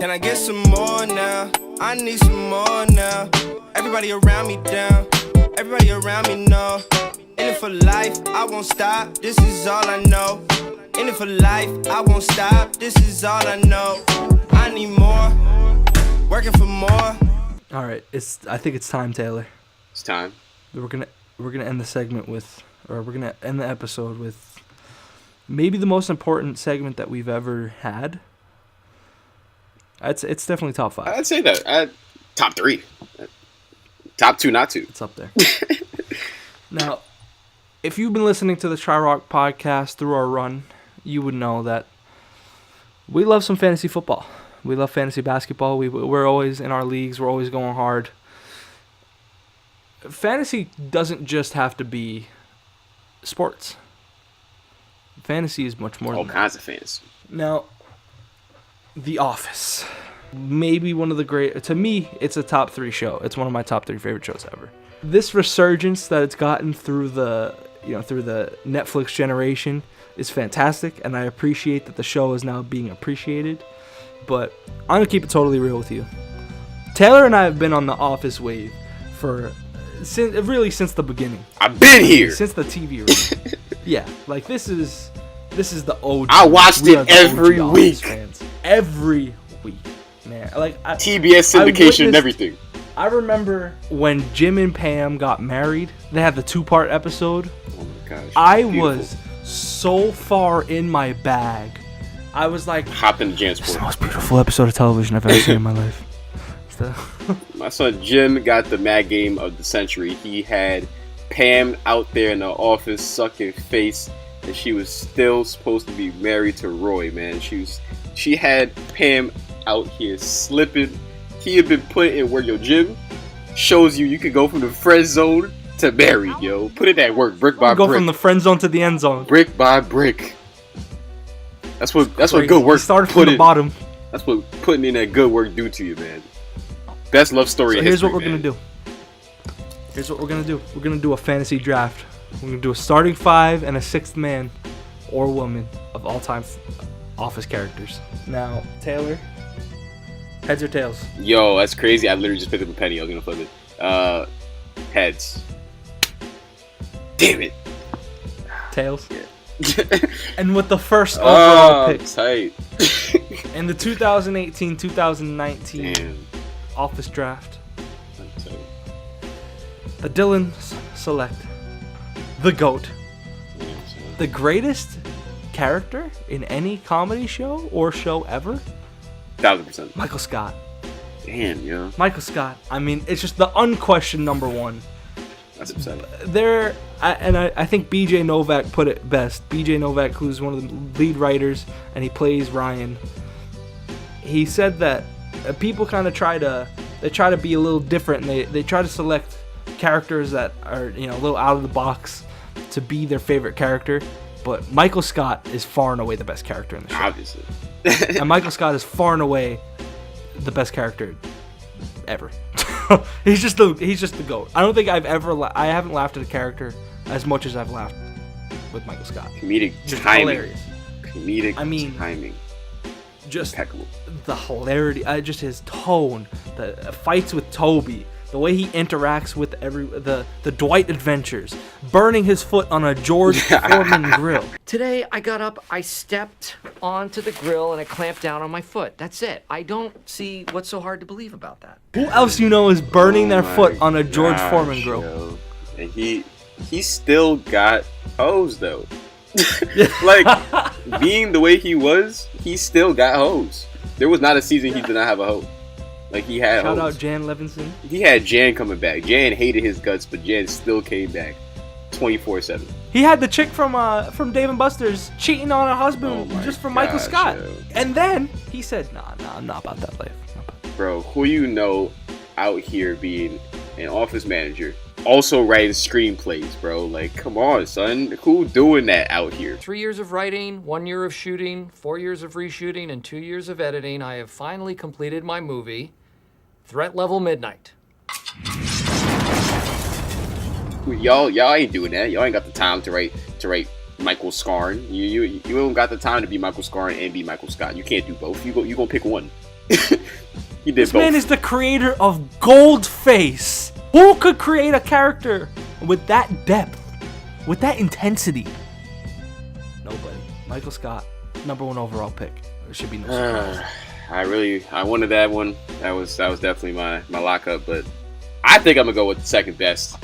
Can I get some more now? I need some more now. Everybody around me down. Everybody around me know. In it for life, I won't stop. This is all I know. In it for life, I won't stop. This is all I know. I need more. Working for more. All right, I think it's time, Taylor. It's time. We're gonna end the segment with, or we're gonna end the episode with, maybe the most important segment that we've ever had. It's definitely top 5. I'd say that. Top 3. Top 2, not 2. It's up there. Now, if you've been listening to the TriRoc Podcast through our run, you would know that we love some fantasy football. We love fantasy basketball. We're always in our leagues. We're always going hard. Fantasy doesn't just have to be sports. Fantasy is much more than that. All kinds of fantasy. Now, The Office. Maybe one of the great... To me, it's a top 3 show. It's one of my top 3 favorite shows ever. This resurgence that it's gotten through the Netflix generation is fantastic, and I appreciate that the show is now being appreciated. But I'm going to keep it totally real with you. Taylor and I have been on the Office wave since the beginning. I've been here. Since the TV run. Yeah, like this is the OG. I watched it every week. Fans. Every week, man. Like TBS syndication and everything. I remember when Jim and Pam got married. They had the 2-part episode. Oh my gosh. I was so far in my bag. I was like, hop in the jam it's the sport. most beautiful episode of television I've ever seen in my life. My son Jim got the mad game of the century. He had Pam out there in the office sucking face, and she was still supposed to be married to Roy, man. She had Pam out here slipping. He had been put in where, Jim shows you could go from the friend zone to married, yo. Put in that work, brick by brick. Go from the friend zone to the end zone. Brick by brick. That's what good work. Started from the bottom. That's what putting in that good work do to you, man. Best love story in history. Here's what we're gonna do. We're gonna do a fantasy draft. We're gonna do a starting 5 and a 6th man or woman of all time Office characters. Now, Taylor, heads or tails? Yo, that's crazy. I literally just picked up a penny. I was gonna flip it. Heads. Damn it. Tails. Yeah. And with the first overall pick tight. in the 2018-2019 Office draft, the Dylans select the GOAT, the greatest character in any comedy show or show ever. 1000%. Michael Scott. Damn, yo. Michael Scott. I mean, it's just the unquestioned number 1. That's upsetting. I think BJ Novak put it best. BJ Novak, who's one of the lead writers, and he plays Ryan. He said that people kind of try to be a little different, and they try to select characters that are a little out of the box to be their favorite character. But Michael Scott is far and away the best character in the show. Obviously. And Michael Scott is far and away the best character ever. He's just the GOAT. I don't think I haven't laughed at a character as much as I've laughed with Michael Scott. Comedic just timing. Hilarious. Timing. Just impeccable. The hilarity, just his tone, the fights with Toby, the way he interacts with the Dwight adventures, burning his foot on a George Foreman grill. Today I got up, I stepped onto the grill, and I clamped down on my foot. That's it. I don't see what's so hard to believe about that. Who else is burning their foot on a George Foreman grill? Yo. And he still got hoes though. Like, being the way he was, he still got hoes. There was not a season he did not have a hoe. Like, he had Shout hoes. out Jan Levinson. He had Jan coming back. Jan hated his guts, but Jan still came back 24/7. He had the chick from Dave & Buster's cheating on her husband just for Michael Scott. Yo. And then he said, nah, I'm not about that life. Bro, who out here being an office manager, also writing screenplays, bro? Like, come on, son. Who doing that out here? 3 years of writing, 1 year of shooting, 4 years of reshooting, and 2 years of editing. I have finally completed my movie, Threat Level Midnight. Y'all ain't doing that. Y'all ain't got the time to write Michael Scarn. You don't got the time to be Michael Scarn and be Michael Scott. You can't do both. You gonna pick one. He did This both. man is the creator of Goldface. Who could create a character with that depth, with that intensity? Nobody. Michael Scott, #1 overall pick. There should be no surprise. I wanted that one. That was definitely my lockup, but I think I'm gonna go with the second best.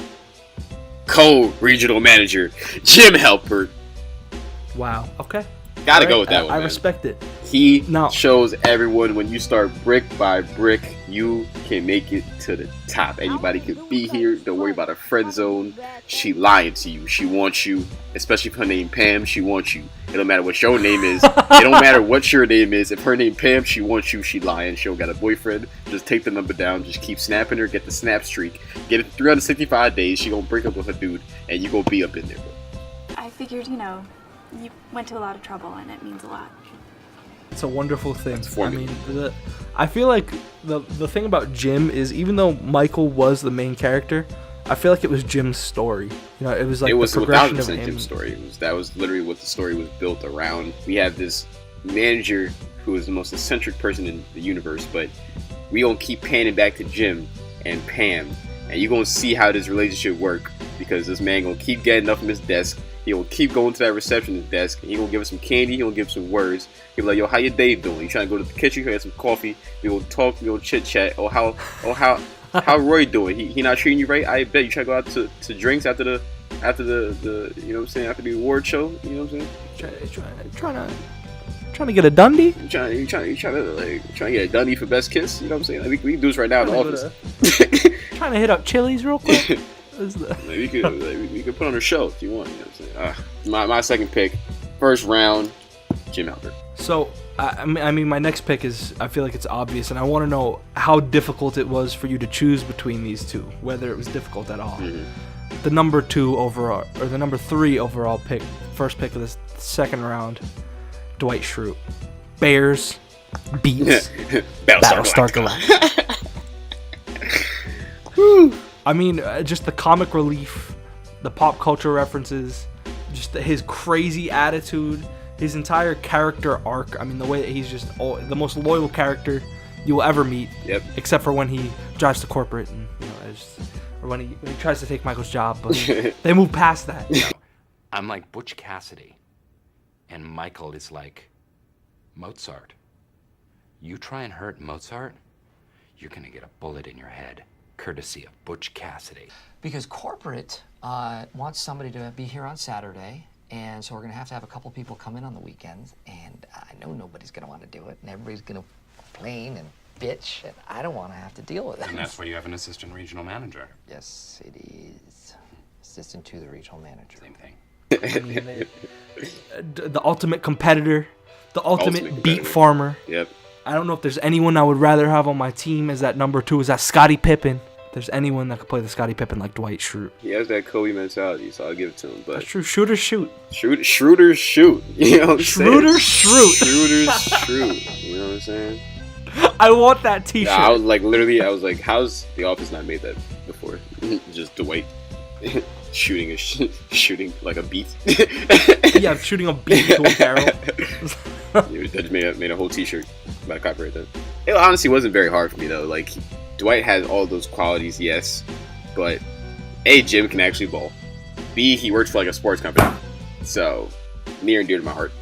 Co-regional manager, Jim Halpert. Wow. Okay. Gotta All go right, with that one. I man. respect it. He No. shows everyone when you start brick by brick, you can make it to the top. Anybody could be here. Don't worry about a friend zone. She lying to you. She wants you, especially if her name Pam. She wants you. It don't matter what your name is. It don't matter what your name is. If her name Pam, she wants you. She lying. She don't got a boyfriend. Just take the number down. Just keep snapping her. Get the snap streak. Get it 365 days. She gonna break up with her dude, and you gonna be up in there, bro. I figured, you went to a lot of trouble and it means a lot. It's a wonderful thing. for I me. mean, I feel like the thing about Jim is, even though Michael was the main character, I feel like it was Jim's story. It was like It was the progression 1,000% of him. Jim's story. That was literally what the story was built around. We have this manager who is the most eccentric person in the universe, but we gonna keep panning back to Jim and Pam, and you gonna see how this relationship work, because this man gonna keep getting up from his desk. He will keep going to that receptionist desk. He gonna give us some candy. He gonna give us some words. He be like, "Yo, how your day doing? You trying to go to the kitchen? Get some coffee. We gonna talk. We gonna chit chat. How Roy doing? He not treating you right? I bet you try to go out to drinks after the you know what I'm saying, after the award show. You know what I'm saying? Trying to get a Dundee. You trying to get a Dundee for best kiss. You know what I'm saying? Like, we can do this right now in the Trying office. Trying to hit up Chili's real quick. Like, we could put on a show if you want. You know what I'm saying? My second pick, first round, Jim Halpert. So, I mean, my next pick is, I feel like it's obvious, and I want to know how difficult it was for you to choose between these two, whether it was difficult at all. Mm-hmm. The number 2 overall, or the number 3 overall pick, first pick of this second round, Dwight Schrute. Bears beats Battlestar Galactica. I mean, just the comic relief, the pop culture references, just his crazy attitude, his entire character arc. I mean, the way that he's just the most loyal character you will ever meet. Yep. Except for when he drives to corporate, and or when he tries to take Michael's job, but they move past that. I'm like Butch Cassidy, and Michael is like Mozart. You try and hurt Mozart, you're gonna get a bullet in your head, courtesy of Butch Cassidy. Because corporate wants somebody to be here on Saturday, and so we're going to have a couple people come in on the weekends, and I know nobody's going to want to do it, and everybody's going to complain and bitch, and I don't want to have to deal with it. And that's why you have an assistant regional manager. Yes, it is. Assistant to the regional manager. Same thing. I mean, the ultimate competitor, the ultimate beat competitor. farmer. Yep. I don't know if there's anyone I would rather have on my team as that number 2. Is that Scottie Pippen? If there's anyone that could play the Scottie Pippen like Dwight Schrute. He has that Kobe mentality, so I'll give it to him. But That's true. Shooters shoot. Schroeder shoot. You know what I'm saying? Schroeder Schrute. Schroeder's shoot. You know what I'm saying? I want that T-shirt. Yeah, I was like, how's The Office not made that before? Just Dwight shooting like a beat. Yeah, I'm shooting a beat to a barrel. They just made a whole T-shirt about copyright that. It honestly wasn't very hard for me though. Like, Dwight has all those qualities, yes, but A, Jim can actually ball. B, he works for like a sports company, so near and dear to my heart.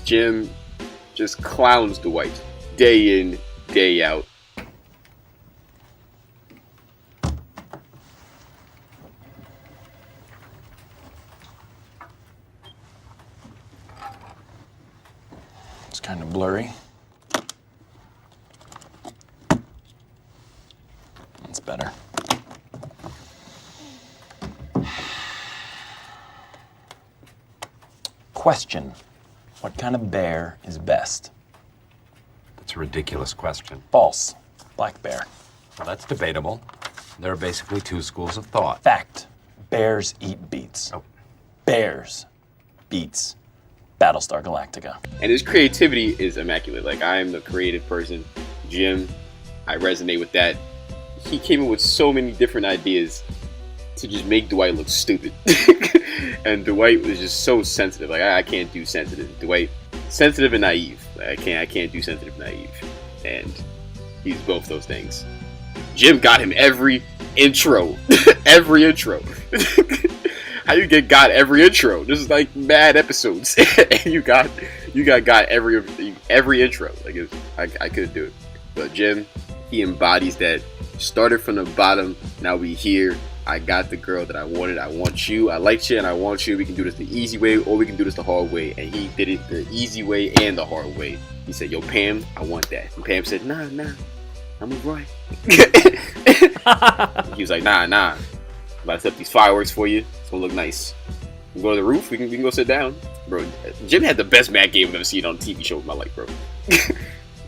Jim just clowns Dwight day in, day out. It's kind of blurry. That's better. Question. What kind of bear is best? That's a ridiculous question. False. Black bear. Well, that's debatable. There are basically two schools of thought. Fact. Bears eat beets. Oh. Bears beets Battlestar Galactica. And his creativity is immaculate. Like, I am the creative person. Jim, I resonate with that. He came up with so many different ideas to just make Dwight look stupid. And Dwight was just so sensitive. Like, I can't do sensitive. Dwight, sensitive and naive. Like, I can't do sensitive and naive. and he's both those things. Jim got him every intro. Every intro. How you get God every intro? This is like mad episodes. And you got God every intro. Like I couldn't do it. But Jim, he embodies that. Started from the bottom, now we here. I got the girl that I wanted. I want you. I like you and I want you. We can do this the easy way or we can do this the hard way. And he did it the easy way and the hard way. He said, yo, Pam, I want that. And Pam said, nah, I'm with Roy. He was like, nah. I'm about to set up these fireworks for you. It's gonna look nice. We can go to the roof. We can go sit down. Bro, Jim had the best Matt game I've ever seen on a TV show in my life, bro.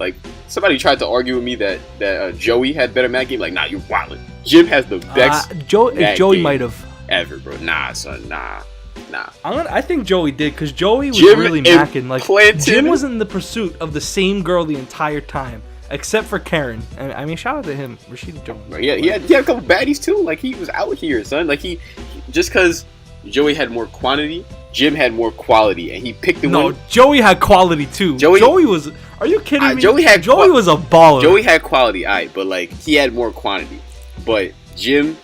Like, somebody tried to argue with me that Joey had better Matt game. Like, nah, you're wildin'. Jim has the best Joey might have ever, bro. Nah, son, nah. I think Joey did, because Joey was Jim really macking. Like, implanted- Jim was in the pursuit of the same girl the entire time, except for Karen. And I mean, shout out to him, Rashida Jones. Bro, he had a couple baddies too. Like, he was out here, son. Like, he just because Joey had more quantity, Jim had more quality, and he picked the one. No, Joey had quality too. Joey was. Are you kidding me? Joey was a baller. Joey had quality, alright, but like he had more quantity. But Jim,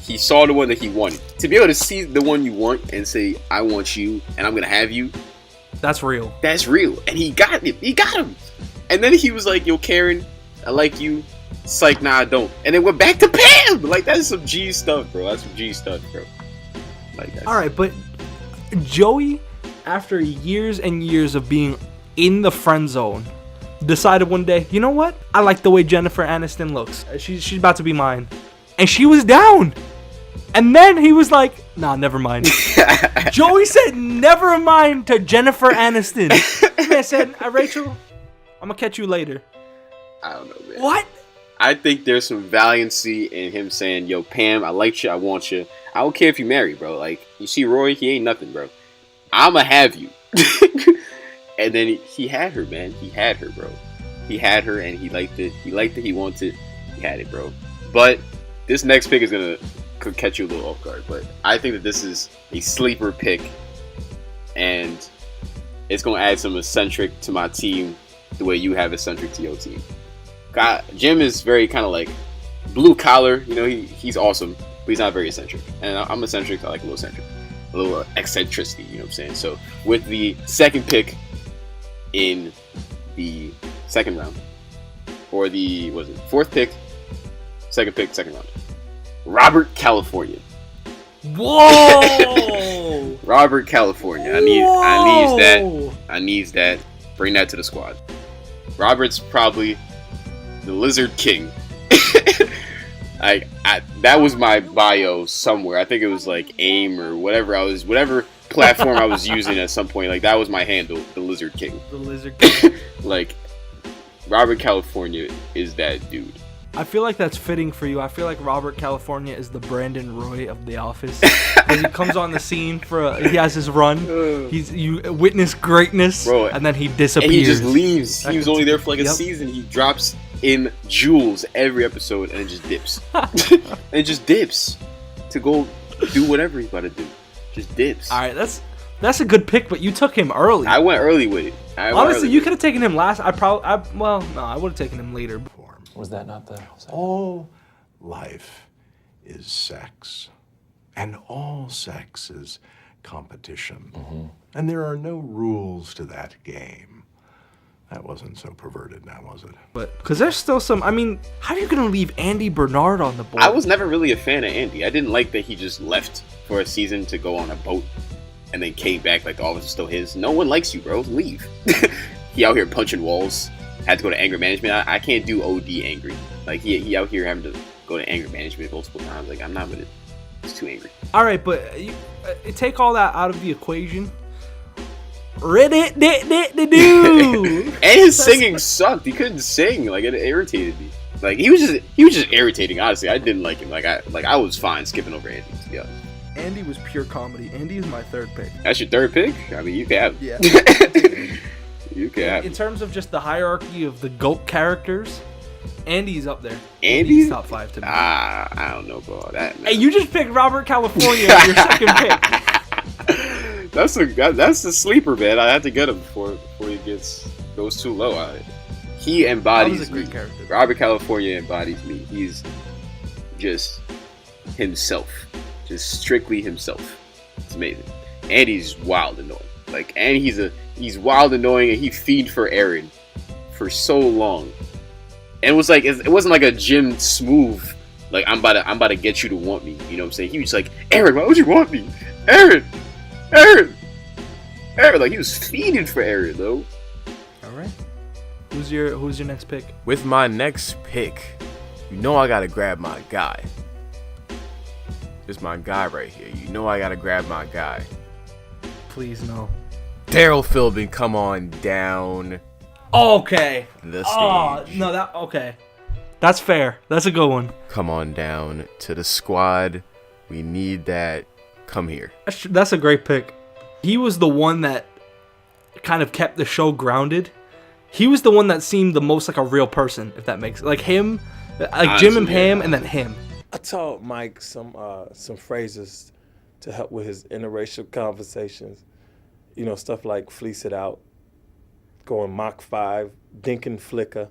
he saw the one that he wanted. To be able to see the one you want and say, "I want you, and I'm gonna have you," that's real. That's real, and he got it. He got him. And then he was like, "Yo, Karen, I like you." Psych, nah, I don't. And then went back to Pam. Like, that's some G stuff, bro. That's some G stuff, bro. Like, that's... All right, but Joey, after years and years of being in the friend zone, decided one day, you know what? I like the way Jennifer Aniston looks. She's about to be mine. And she was down. And then he was like, nah, never mind. Joey said never mind to Jennifer Aniston. Man said, Rachel, I'm going to catch you later. I don't know, man. What? I think there's some valiancy in him saying, yo, Pam, I like you, I want you. I don't care if you marry, bro. Like, you see Roy, he ain't nothing, bro. I'ma have you. And then he had her, man. He had her, bro. He had her, and he liked it. He wanted it. He had it, bro. But this next pick could catch you a little off guard. But I think that this is a sleeper pick, and it's gonna add some eccentric to my team, the way you have eccentric to your team. Jim is very kind of like blue collar. You know, he's awesome, but he's not very eccentric. And I'm eccentric. I like a little eccentric, a little eccentricity. You know what I'm saying? So with the second pick in the second round, or the fourth pick, second round, Robert California. Whoa! Robert California. I needs that. Bring that to the squad. Robert's probably the Lizard King. That was my bio somewhere. I think it was like AIM or whatever platform I was using at some point. Like, that was my handle, the Lizard King. The Lizard King. Like, Robert California is that dude. I feel like that's fitting for you. I feel like Robert California is the Brandon Roy of The Office. Because he comes on the scene he has his run. You witness greatness, bro, and then he disappears. And he just leaves. He was only there for like a season. He drops in jewels every episode and it just dips. And it just dips to go do whatever he's about to do. Just dips. All right, that's a good pick, but you took him early. I went early with it. Honestly, you could have taken him last. I would have taken him later. Was that not the... All life is sex, and all sex is competition. Mm-hmm. And there are no rules to that game. That wasn't so perverted now, was it? But, because there's still some, I mean, how are you going to leave Andy Bernard on the board? I was never really a fan of Andy. I didn't like that he just left for a season to go on a boat and then came back like the office is still his. No one likes you, bro. Leave. He out here punching walls. Had to go to anger management. I can't do OD angry. Like, he out here having to go to anger management multiple times. Like, I'm not with it. It's too angry. All right, but you take all that out of the equation. And his singing sucked. He couldn't sing. Like, it irritated me. Like, he was just irritating. Honestly, I didn't like him. I was fine skipping over Andy, to be honest. Andy was pure comedy. Andy is my third pick. That's your third pick? I mean, you can have it. Yeah. You can have it. In terms of just the hierarchy of the GOAT characters, Andy's up there. Andy's top 5 to me. I don't know about that, man. Hey, you just picked Robert California as your second pick. That's a sleeper, man. I have to get him before he goes too low. He embodies That was a great me. character. Robert California embodies me. He's just himself. Just strictly himself. It's amazing. And he's wild annoying. Like, and he's wild annoying, and he feed for Aaron for so long. And it was like, it wasn't like a Jim smooth, like, I'm about to get you to want me. You know what I'm saying? He was like, Aaron, why would you want me? Aaron! Like, he was feeding for Aaron, though. All right. Who's your next pick? With my next pick, you know I gotta grab my guy. This my guy right here. You know I gotta grab my guy. Please no. Terrell Philbin, come on down Okay. the stage. Oh no, okay. That's fair. That's a good one. Come on down to the squad. We need that. Come here. That's a great pick. He was the one that kind of kept the show grounded. He was the one that seemed the most like a real person, if that makes like him, like Jim and Pam, and then him. I taught Mike some phrases to help with his interracial conversations. You know, stuff like fleece it out, going Mach 5, dink and flicker.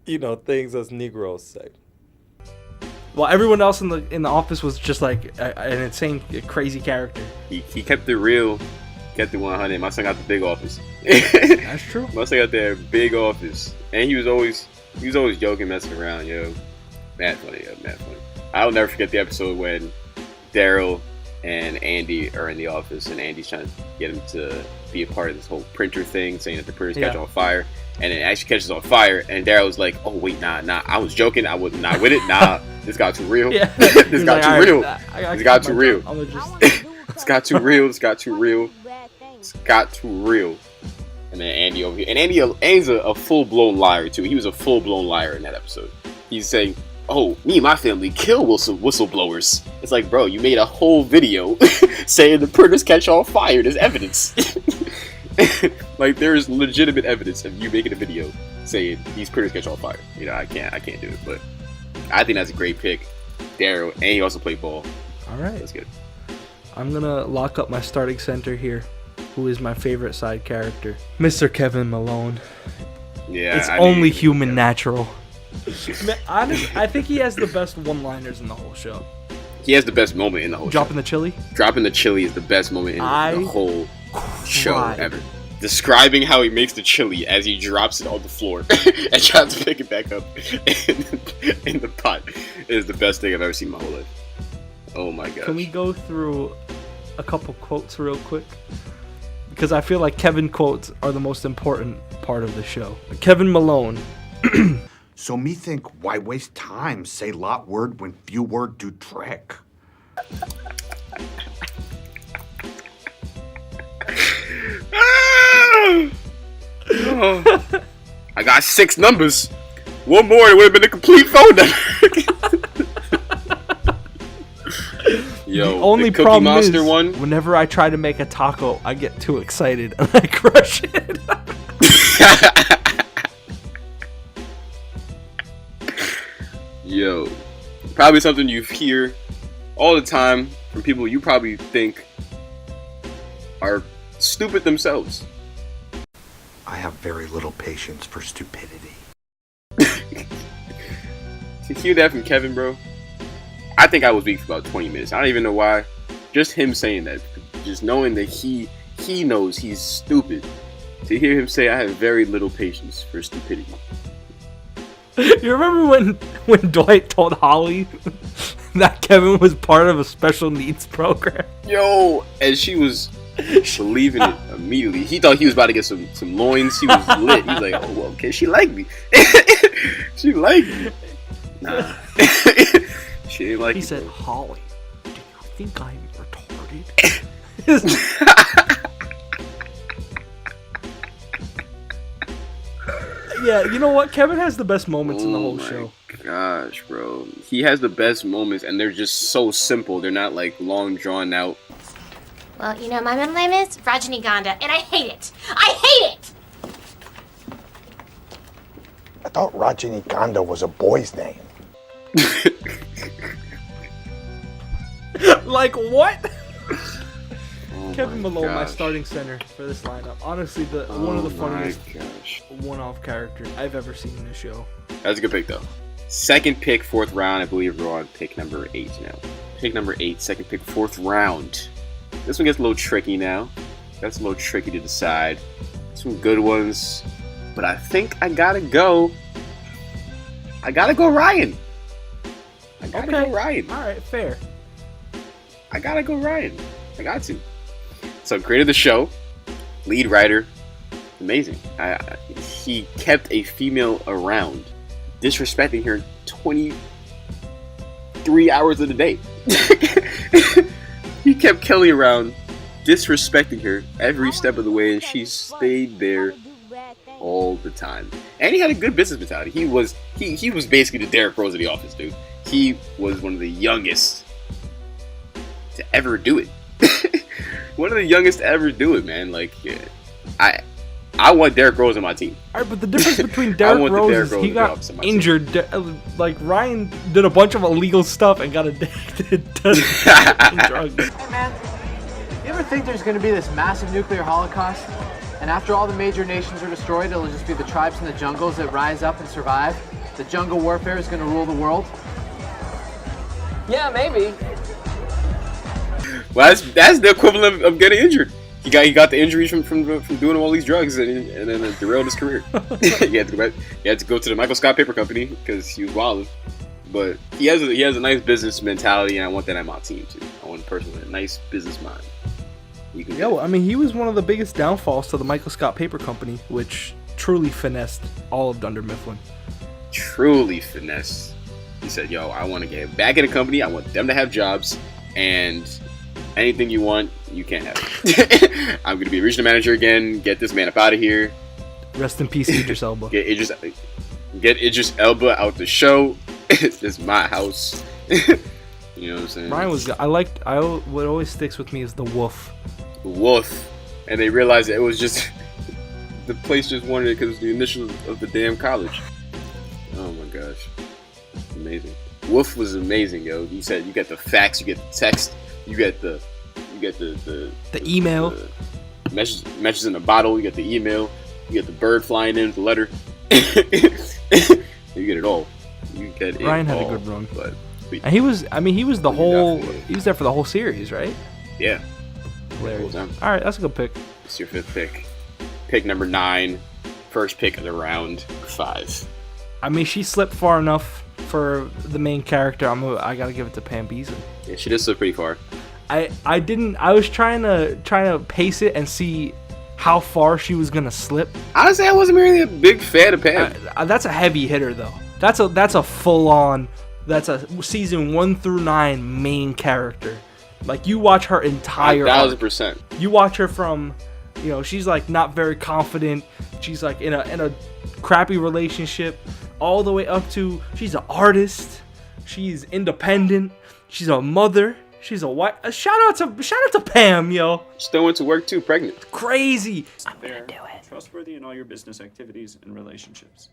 You know, things us Negroes say. Well, everyone else in the office was just like an insane, crazy character. He kept it real, kept it 100. My son got the big office. That's true. My son got that big office, and he was always joking, messing around, yo. Mad funny. I'll never forget the episode when Daryl and Andy are in the office, and Andy's trying to get him to be a part of this whole printer thing, saying that the printer's catching on fire, and it actually catches on fire, and Daryl's like, "Oh wait, nah, I was joking. I was not with it. Nah, this got too real. Yeah. This got too real. This got too real. This got too real. This got too real. This got too real." And then Andy over here, and Andy's a full-blown liar too. He was a full-blown liar in that episode. He's saying, "Oh, me and my family kill whistleblowers." It's like, bro, you made a whole video saying the printers catch on fire. There's evidence. Like, there's legitimate evidence of you making a video saying these printers catch on fire. You know, I can't do it, but I think that's a great pick. Daryl, and he also played ball. All right. That's good. I'm gonna lock up my starting center here, who is my favorite side character, Mr. Kevin Malone. Yeah, It's only human natural. I think he has the best one-liners in the whole show. He has the best moment in the whole Dropping show. the chili? Dropping the chili is the best moment in the whole show cried. ever. Describing how he makes the chili as he drops it on the floor and tries to pick it back up in the pot is the best thing I've ever seen in my whole life. Oh my gosh. Can we go through a couple quotes real quick? Because I feel like Kevin quotes are the most important part of the show. Kevin Malone. So me think, why waste time? Say lot word when few word do trick. Oh. I got 6 numbers. One more, it would have been a complete phone number. Yo, the only the Cookie problem Monster is, one. whenever I try to make a taco, I get too excited and I crush it. Yo, probably something you hear all the time from people you probably think are stupid themselves. I have very little patience for stupidity. To hear that from Kevin, bro, I think I was weak for about 20 minutes. I don't even know why. Just him saying that, just knowing that he knows he's stupid. To hear him say, I have very little patience for stupidity. You remember when Dwight told Holly that Kevin was part of a special needs program? Yo, and she was believing it immediately. He thought he was about to get some loins. He was lit. He was like, oh, well, okay, she liked me. She liked me. Nah. She didn't like me. He said, bro. Holly, do you think I'm retarded? Yeah, you know what? Kevin has the best moments in the whole show. Gosh, bro. He has the best moments, and they're just so simple. They're not, like, long, drawn out. Well, you know, my middle name is Rajinigonda, and I hate it. I hate it! I thought Rajinigonda was a boy's name. Like, what? Oh Kevin Malone, my starting center for this lineup. Honestly, one of the funniest one-off characters I've ever seen in a show. That's a good pick, though. Second pick, 4th round. I believe we're on pick number 8 now. Pick number 8, second pick, 4th round. This one gets a little tricky now. That's a little tricky to decide. Some good ones, but I think I gotta go. I gotta go Ryan. I gotta go Ryan. All right, fair. I gotta go Ryan. I got to. So created the show, lead writer, amazing. He kept a female around, disrespecting her 23 hours of the day. He kept Kelly around, disrespecting her every step of the way, and she stayed there all the time. And he had a good business mentality. He was basically the Derrick Rose of the office, dude. He was one of the youngest to ever do it. One of the youngest to ever do it, man. Like, I want Derrick Rose on my team. All right, but the difference between Derrick Rose is he got injured. Like, Ryan did a bunch of illegal stuff and got addicted to drugs. Hey, man, you ever think there's going to be this massive nuclear holocaust? And after all the major nations are destroyed, it'll just be the tribes in the jungles that rise up and survive? The jungle warfare is going to rule the world? Yeah, maybe. Well, that's the equivalent of getting injured. He got the injuries from doing all these drugs, and then it derailed his career. He had to go to the Michael Scott Paper Company because he was wild. But he has a nice business mentality, and I want that on my team too. I want a person with a nice business mind. Well, I mean, he was one of the biggest downfalls to the Michael Scott Paper Company, which truly finessed all of Dunder Mifflin. Truly finessed. He said, "Yo, I want to get back in the company. I want them to have jobs, and anything you want, you can't have it. I'm going to be a regional manager again. Get this man up out of here. Rest in peace, Idris Elba. Get Idris Elba out the show. This is my house." You know what I'm saying? Ryan was. What always sticks with me is the wolf. The wolf, and they realized that it was just the place just wanted it because it was the initials of the damn college. Oh my gosh, amazing. Wolf was amazing, yo. You said you get the fax, you get the text, you get the email, the messages in a bottle. You get the email, you get the bird flying in with the letter. You get it all. You get it. Ryan had a good run, and he was the whole. He was there for the whole series, right? Yeah. Hilarious. All right, that's a good pick. It's your 5th pick. Pick number 9. First pick of the round 5. I mean, she slipped far enough for the main character. I gotta give it to Pam Beesly. Yeah, she did slip pretty far. I was trying to pace it and see how far she was gonna slip. Honestly, I wasn't really a big fan of Pam. That's a heavy hitter though. That's a full on. That's a season 1 through 9 main character. Like, you watch her entire 1,000%. You watch her from, she's like not very confident. She's like in a crappy relationship, all the way up to she's an artist. She's independent. She's a mother. She's a wife. Shout out to Pam, yo. Still went to work too, pregnant. Crazy. I'm gonna do it. Trustworthy in all your business activities and relationships.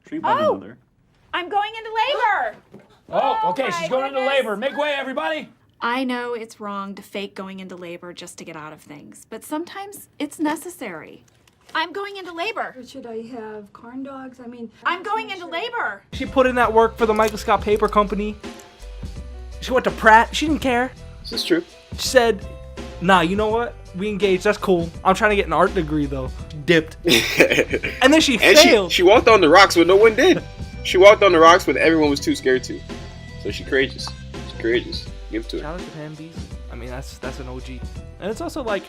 Treat one another. I'm going into labor. Oh, okay, she's going into labor. Make way, everybody. I know it's wrong to fake going into labor just to get out of things, but sometimes it's necessary. I'm going into labor. Should I have corn dogs? I'm going into labor. She put in that work for the Michael Scott Paper Company. She went to Pratt. She didn't care. This is true. She said, "Nah, you know what? We engaged. That's cool. I'm trying to get an art degree though." She dipped. And then she failed. She walked on the rocks when no one did. She walked on the rocks when everyone was too scared to. So she's courageous. She's courageous. Give it to her. Shout out to Pam Beesly. I mean, that's an OG. And it's also like,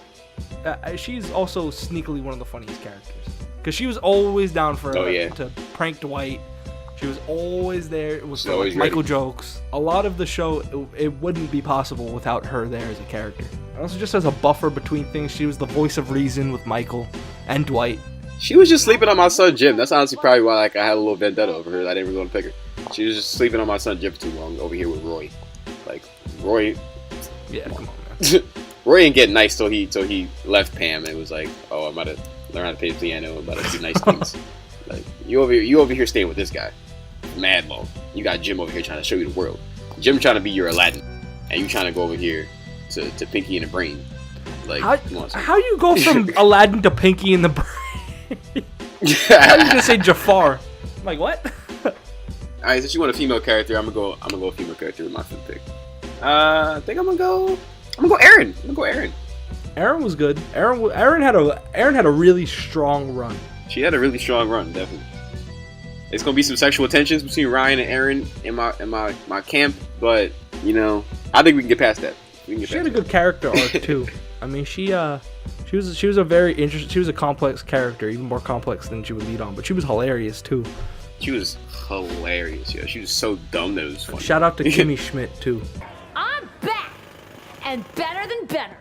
she's also sneakily one of the funniest characters. Because she was always down for to prank Dwight. She was always there with Michael jokes. A lot of the show, it wouldn't be possible without her there as a character. And also just as a buffer between things, she was the voice of reason with Michael and Dwight. She was just sleeping on my son Jim. That's honestly probably why I had a little vendetta over her. I didn't really want to pick her. She was just sleeping on my son Jim for too long over here with Roy. Like, Roy... Yeah, come on, man. Roy didn't get nice till he left Pam, and it was like, oh, I'm about to learn how to play the piano, I'm about to do nice things. Like, you over here staying with this guy. Mad long. You got Jim over here trying to show you the world. Jim trying to be your Aladdin, and you trying to go over here to Pinky and the Brain. Like, how you go from Aladdin to Pinky in the Brain? How are you gonna say Jafar? I'm like, what? All right, since you want a female character, I'm gonna go female character with my fifth pick. I think I'm gonna go Aaron. I'm gonna go Aaron. Aaron was good. Aaron had a really strong run. She had a really strong run, definitely. It's gonna be some sexual tensions between Ryan and Aaron in my camp, but you know, I think we can get past that. She had a good character arc too. I mean, she was a very interesting. She was a complex character, even more complex than she would lead on. But she was hilarious too. She was hilarious. Yeah, she was so dumb that it was funny. Shout out to Kimmy Schmidt too. I'm back and better than better.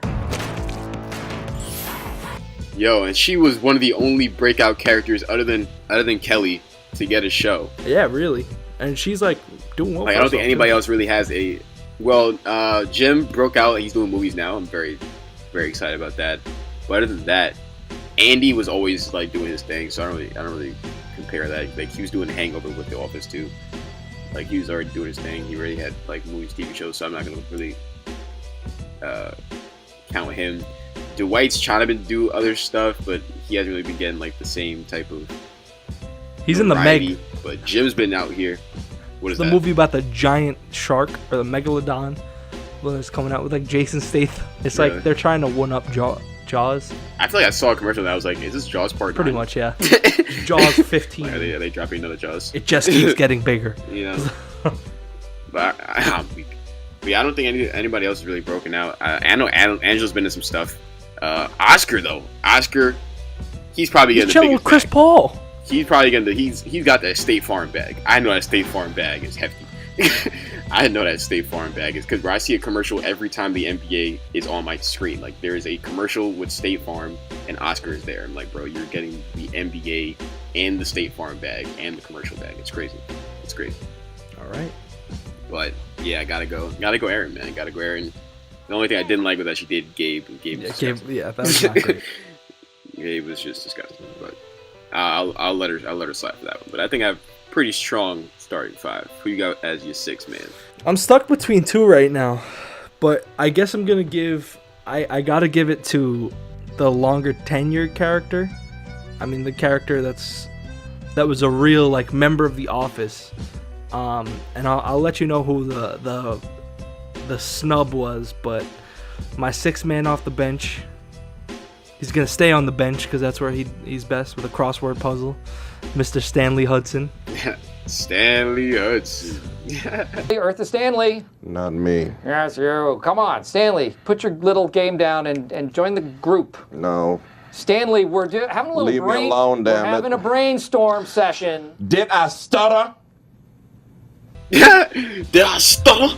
Yo, and she was one of the only breakout characters other than Kelly to get a show. Yeah, really. And she's like doing well. Like, I don't think anybody else really has a. Well, Jim broke out and he's doing movies now. I'm very, very excited about that. But other than that, Andy was always like doing his thing, so I don't really compare that. Like, he was doing Hangover with The Office too. Like, he was already doing his thing. He already had like movies, TV shows, so I'm not gonna really count him. Dwight's trying to do other stuff, but he hasn't really been getting like the same type of. He's in the Meg. But Jim's been out here. What is the that? movie about the giant shark or the megalodon when it's coming out with like Jason Statham. It's like they're trying to one up Jaws. I feel like I saw a commercial that I was like, is this Jaws part 9? Pretty much, yeah. Jaws 15. Like, are they dropping another Jaws? It just keeps getting bigger. You know. But I'm weak. But yeah, I don't think anybody else is really broken out. I know Angela's been in some stuff. Oscar though. Oscar, he's probably getting the chilling biggest with Chris bag. Paul. He's probably getting he's got that State Farm bag. I know that State Farm bag is hefty. I know that State Farm bag is because I see a commercial every time the NBA is on my screen. Like, there is a commercial with State Farm and Oscar is there. I'm like, bro, you're getting the NBA and the State Farm bag and the commercial bag. It's crazy. It's crazy. All right. But yeah, I gotta go Aaron, man. Gotta go Aaron. The only thing I didn't like was that she did Gabe. And Gabe was that was not great. Gabe was just disgusting. But I'll let her slide for that one. But I think I have pretty strong starting 5. Who you got as your 6 man? I'm stuck between 2 right now, but I guess I'm gonna give. I gotta give it to the longer tenured character. I mean, the character that was a real like member of the Office. And I'll let you know who the snub was, but my 6th man off the bench. He's gonna stay on the bench because that's where he's best with a crossword puzzle. Mr. Stanley Hudson. Stanley Hudson. Hey, Earth to Stanley. Not me. Yes, you. Come on, Stanley. Put your little game down and join the group. No. Stanley, we're having a little Leave me alone, damn it. We're having a brainstorm session. Did I stutter? Did I stutter?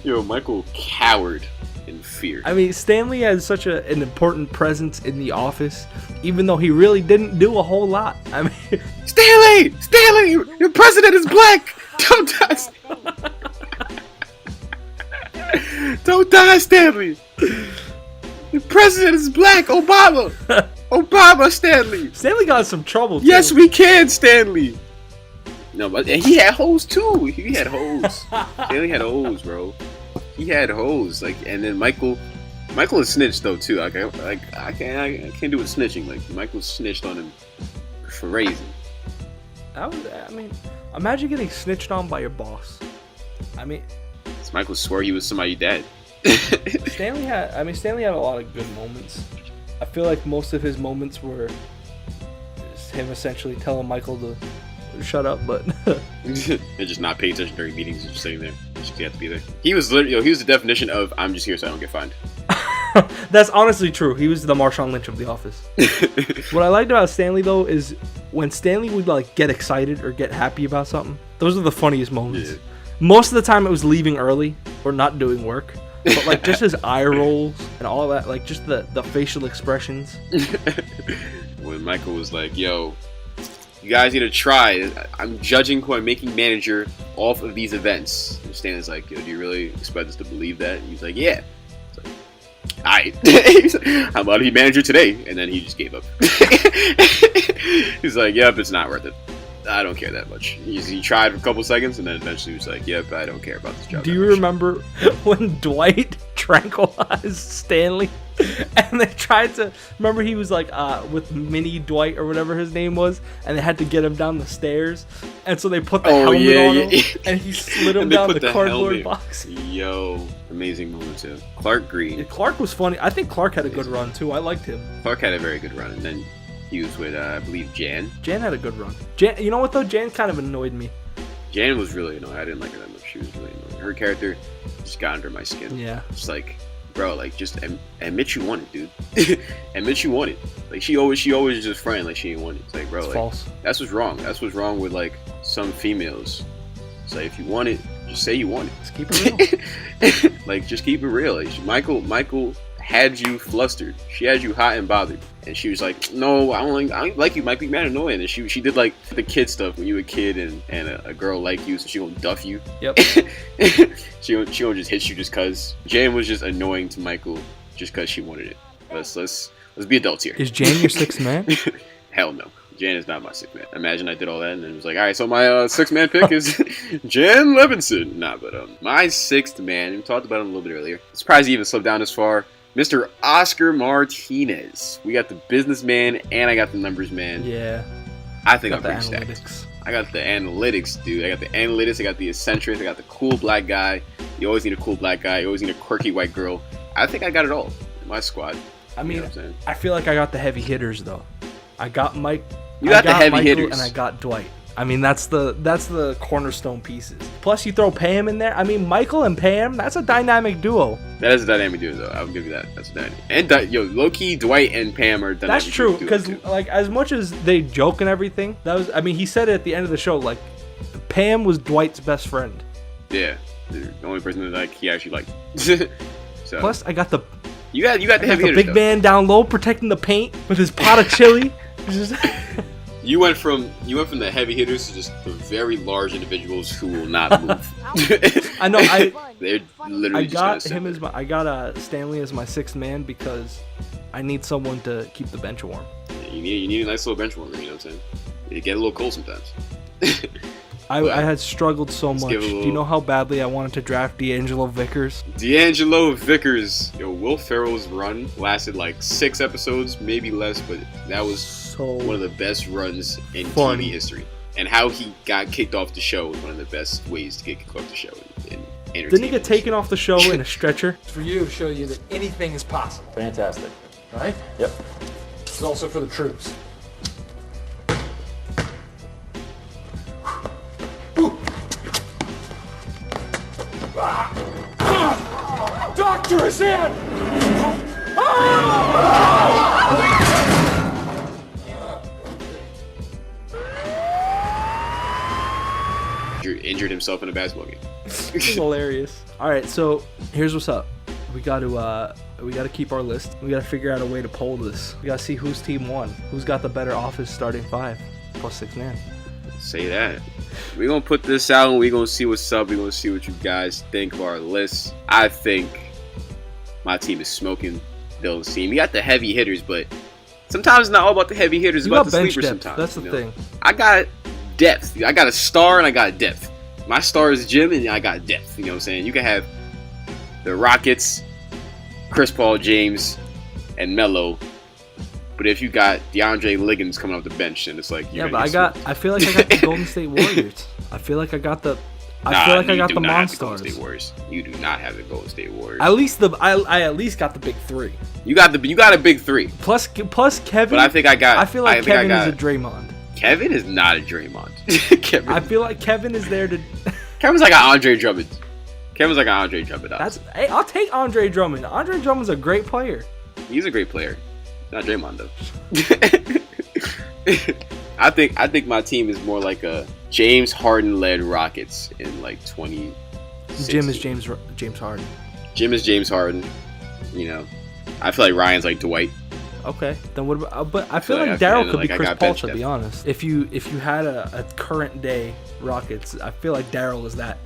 Yo, Michael cowered in fear. I mean, Stanley has such an important presence in the Office, even though he really didn't do a whole lot. I mean, Stanley, your president is black. Don't die. Don't die, Stanley. The president is black. Obama, Stanley. Stanley got in some trouble too. Yes, we can, Stanley. No, but he had hoes too. He had hoes. Stanley had hoes, bro. He had hoes. Like, and then Michael is snitched though too. I can't do with snitching. Like, Michael snitched on him crazy. I mean, imagine getting snitched on by your boss. I mean, Michael swore he was somebody's dad. Stanley had a lot of good moments. I feel like most of his moments were just him essentially telling Michael to shut up, but and just not paying attention during meetings and just sitting there. Just have to be there. He was literally, he was the definition of I'm just here so I don't get fined. That's honestly true. He was the Marshawn Lynch of the Office. What I liked about Stanley though is when Stanley would like get excited or get happy about something. Those are the funniest moments. Yeah. Most of the time it was leaving early or not doing work. But like just his eye rolls and all that, like just the facial expressions. When Michael was like, yo, you guys need to try. I'm judging who I'm making manager off of these events. And Stanley's like, yo, do you really expect us to believe that? And he's like, yeah. It's like, alright. I'm about to be manager today. And then he just gave up. He's like, yep, it's not worth it. I don't care that much. He tried for a couple seconds and then eventually he was like, yep, I don't care about this job. Do you remember when Dwight tranquilize Stanley. And they tried to, remember he was like with mini Dwight or whatever his name was, and they had to get him down the stairs, and so they put the helmet on him, and he slid him down the cardboard box. Yo, amazing moment too. Clark Green. Yeah, Clark was funny. I think Clark had a good run too. I liked him. Clark had a very good run, and then he was with I believe Jan. Jan had a good run. Jan, you know what though? Jan kind of annoyed me. Jan was really annoying. I didn't like her that much. She was really annoying. Her character just got under my skin. Yeah. Just like, bro, like just admit you want it, dude. Admit you want it. Like she always just fronting like she didn't want it. It's like, bro, It's like false. that's what's wrong. That's what's wrong with like some females. It's like if you want it, just say you want it. Just keep it real. Like just keep it real. Like Michael had you flustered. She had you hot and bothered. And she was like, no, I don't like you. Might be mad annoying. And she did like the kid stuff when you were a kid and a girl like you, so she gonna duff you. Yep. she won't just hit you just cause. Jan was just annoying to Michael just cause she wanted it. Let's be adults here. Is Jan your sixth man? Hell no. Jan is not my sixth man. Imagine I did all that and then it was like, all right, so my sixth man pick is Jan Levinson. Nah, but my sixth man, we talked about him a little bit earlier. Surprised he even slipped down this far. Mr. Oscar Martinez. We got the businessman and I got the numbers man. Yeah. I think I'm the pretty stacked. I got the analytics, dude. I got the analytics. I got the eccentrics. I got the cool black guy. You always need a cool black guy. You always need a quirky white girl. I think I got it all in my squad. I mean, you know what I'm saying? I feel like I got the heavy hitters though. I got Mike. You got the heavy Michael, hitters. and I got Dwight. I mean, that's the cornerstone pieces. Plus, you throw Pam in there. I mean, Michael and Pam, that's a dynamic duo. That is a dynamic duo, though. I'll give you that. That's a dynamic. And low-key, Dwight and Pam are dynamic. That's true, duo, because too. like as much as they joke and everything, that was. I mean, he said it at the end of the show. Like, Pam was Dwight's best friend. Yeah, the only person that like he actually liked. So Plus, I got the. You got the heavy hitters, big though. man down low protecting the paint with his pot of chili. You went from the heavy hitters to just the very large individuals who will not move. I know. They're literally. I just got gonna sit him there. as my. I got Stanley as my sixth man because I need someone to keep the bench warm. Yeah, you need a nice little bench warmer. You know what I'm saying? You get a little cold sometimes. I had struggled so much. give it a Do you little- know how badly I wanted to draft D'Angelo Vickers? D'Angelo Vickers. Yo, Will Ferrell's run lasted like 6 episodes, maybe less, but that was So one of the best runs in funny. TV history. And how he got kicked off the show was one of the best ways to get kicked off the show in entertainment. Didn't he get taken off the show in a stretcher? For you to show you that anything is possible. Fantastic. Right? Yep. It's also for the troops. Doctor is in! Injured himself in a basketball game. This is hilarious. All right, so here's what's up. We got to keep our list. We got to figure out a way to poll this. We got to see whose team won. Who's got the better office starting 5 plus 6 man. Say that. We're going to put this out and we're going to see what's up. We're going to see what you guys think of our list. I think my team is smoking Dylan's team. You got the heavy hitters, but sometimes it's not all about the heavy hitters. It's You about got the bench sleepers depth. sometimes. That's the you know? thing. I got depth. I got a star and I got depth. My star is Jim and I got depth. You know what I'm saying? You can have the Rockets, Chris Paul, James, and Melo. But if you got DeAndre Liggins coming off the bench, then it's like Yeah, but I feel like I got the Golden State Warriors. I feel like I got the You do not have the Golden State Warriors. You do not have the Golden State Warriors. At least I at least got the big 3. You got a big 3. Plus Kevin. But I think I got. I feel like Kevin is a Draymond. Kevin is not a Draymond. Kevin. I feel like Kevin is there to. Kevin's like an Andre Drummond. Kevin's like an Andre Drummond. Hey, I'll take Andre Drummond. Andre Drummond's a great player. He's a great player. Not Draymond though. I think my team is more like a James Harden led Rockets in like 20. Jim is James Harden. Jim is James Harden. You know, I feel like Ryan's like Dwight. Okay, then what about? But I feel like I Daryl could be I Chris got Paul. bench To be depth. honest, if you had a current day Rockets, I feel like Daryl is that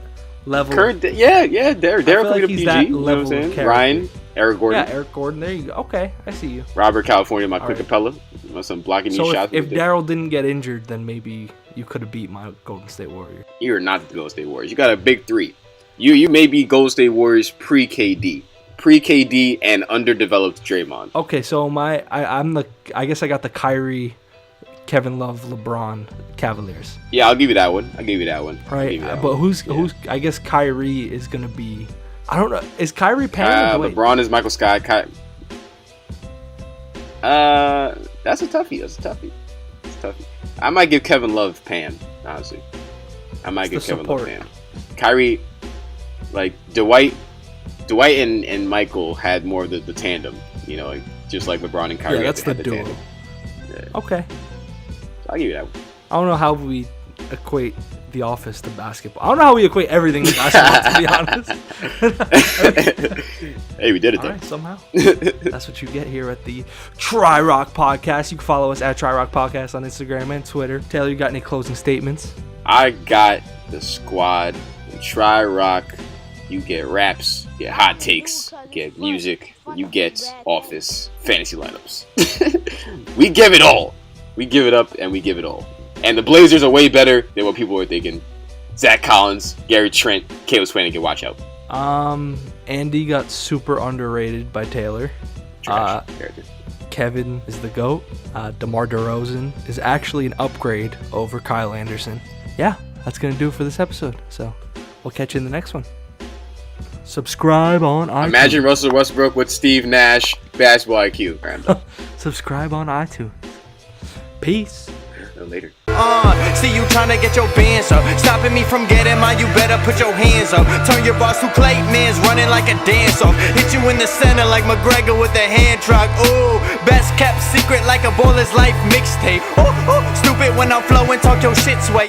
level. Current day, yeah, Daryl feel could like be the he's PG. that You know what I'm level of saying? character. Ryan, Eric Gordon. Yeah, Eric Gordon. There you go. Okay, I see you. Robert California, my All quick right. Capella. Some blocking So these shots. if Daryl didn't get injured, then maybe you could have beat my Golden State Warrior. You're not the Golden State Warriors. You got a big 3. You may be Golden State Warriors pre KD. pre-KD and underdeveloped Draymond. Okay, so I guess I got the Kyrie, Kevin Love, LeBron Cavaliers. Yeah, I'll give you that one. Right, but who's? I guess Kyrie is gonna be. I don't know. Is Kyrie Pam? LeBron is Michael Scott. That's a toughie. I might give Kevin Love Pam. Honestly, I might give Kevin Love Pam. Kyrie, like Dwight and Michael had more of the tandem. You know, like, just like LeBron and Kyrie. Yeah, that's the duo. Tandem. Yeah. Okay. So I'll give you that one. I don't know how we equate The Office to basketball. I don't know how we equate everything to basketball, to be honest. Hey, we did it though. All right, somehow. That's what you get here at the TriRoc Podcast. You can follow us at TriRoc Podcast on Instagram and Twitter. Taylor, you got any closing statements? I got the squad. TriRoc. You get raps, you get hot takes, you get music, you get Office fantasy lineups. We give it all. We give it up and we give it all. And the Blazers are way better than what people were thinking. Zach Collins, Gary Trent, Caleb Swanigan, watch out. Andy got super underrated by Taylor. Kevin is the GOAT. DeMar DeRozan is actually an upgrade over Kyle Anderson. Yeah, that's going to do it for this episode. So we'll catch you in the next one. Subscribe on iTunes. Imagine Russell Westbrook with Steve Nash, basketball IQ. Subscribe on iTunes. Peace. Later. See you trying to get your bands up. Stopping me from getting mine, you better put your hands up. Turn your boss to Clay, man's running like a dance off. Hit you in the center like McGregor with a hand truck. Ooh, best kept secret like a Baller's Life mixtape. Ooh, stupid when I'm flowing, talk your shit sway.